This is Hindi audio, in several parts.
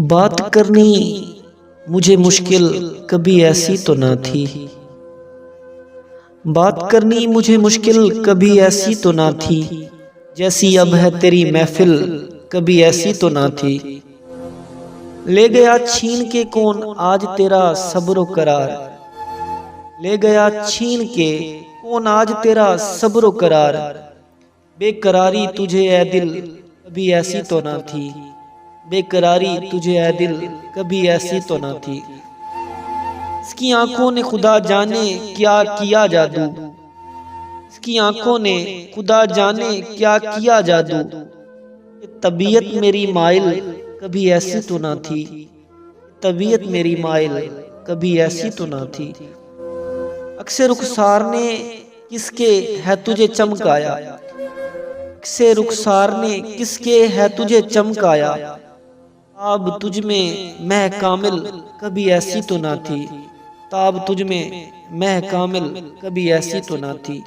बात करनी मुझे मुश्किल कभी ऐसी तो ना थी। बात करनी मुझे मुश्किल कभी ऐसी तो ना थी। जैसी अब है तेरी महफिल कभी ऐसी तो ना थी। ले गया छीन के कौन आज तेरा सब्र करार। ले गया छीन के कौन आज तेरा सब्र करार। बेकरारी तुझे ए दिल कभी ऐसी तो ना थी। बेकरारी तुझे ए दिल कभी ऐसी तो ना थी। इसकी आंखों ने खुदा जाने क्या किया जादू। इसकी आंखों ने खुदा जाने क्या किया जादू। तबीयत मेरी माइल कभी ऐसी तो ना थी। तबीयत मेरी माइल कभी ऐसी तो ना थी। अक्सर रुखसार ने किसके है तुझे चमकाया। अक्सर रुखसार ने किसके है तुझे चमकाया। ताब तुझ में मैं कामिल कभी ऐसी तो ना थी। ताब तुझ में मैं कामिल कभी ऐसी तो ना थी।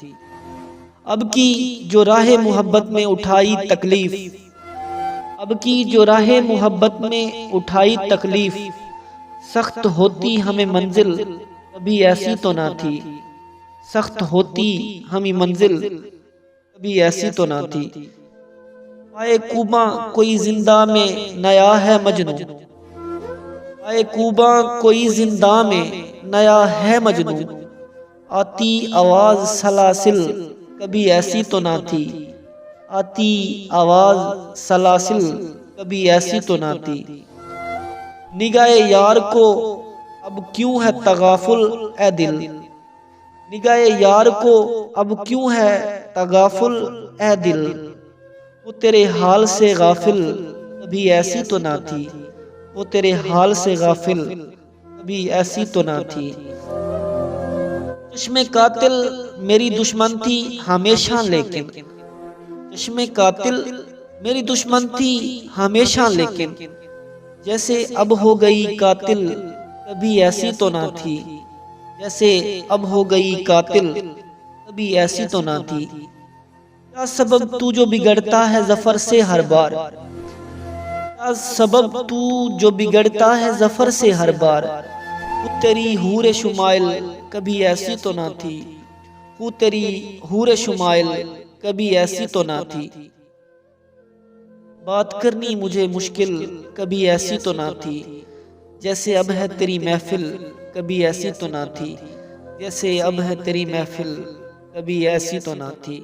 अब की जो राह मोहब्बत में उठाई तकलीफ। अब की जो राह मोहब्बत में उठाई तकलीफ। सख्त होती हमें मंजिल कभी ऐसी तो ना थी। सख्त होती हमें मंजिल कभी ऐसी तो ना थी। आए कूबा कोई जिंदा में नया है मजनू। आए कूबा कोई जिंदा में नया है मजनू। आती आवाज सलासिल कभी ऐसी तो ना थी। आती आवाज सलासिल कभी ऐसी तो ना थी। निगाहे यार को अब क्यों है तगाफुल ए दिल। निगाहे यार को अब क्यों है तगाफुल ए दिल। वो तेरे हाल से गाफिल कभी ऐसी तो ना थी। वो तेरे हाल से गाफिल कभी ऐसी तो ना थी। चश्मे कातिल मेरी दुश्मन थी हमेशा लेकिन। चश्मे कातिल मेरी दुश्मन थी हमेशा लेकिन। जैसे अब हो गई कातिल कभी ऐसी तो ना थी। जैसे अब हो गई कातिल कभी ऐसी तो ना थी। क्या सबब तू जो बिगड़ता है जफर से हर बार। क्या सबब तू जो बिगड़ता है जफर से हर बार। वो तेरी हूरे शुमाइल कभी ऐसी तो ना थी। वो तेरी हूरे शुमाइल कभी ऐसी तो ना थी। बात करनी मुझे मुश्किल कभी ऐसी तो ना थी। जैसे अब है तेरी महफिल कभी ऐसी तो ना थी। जैसे अब है तेरी महफिल कभी ऐसी तो ना थी।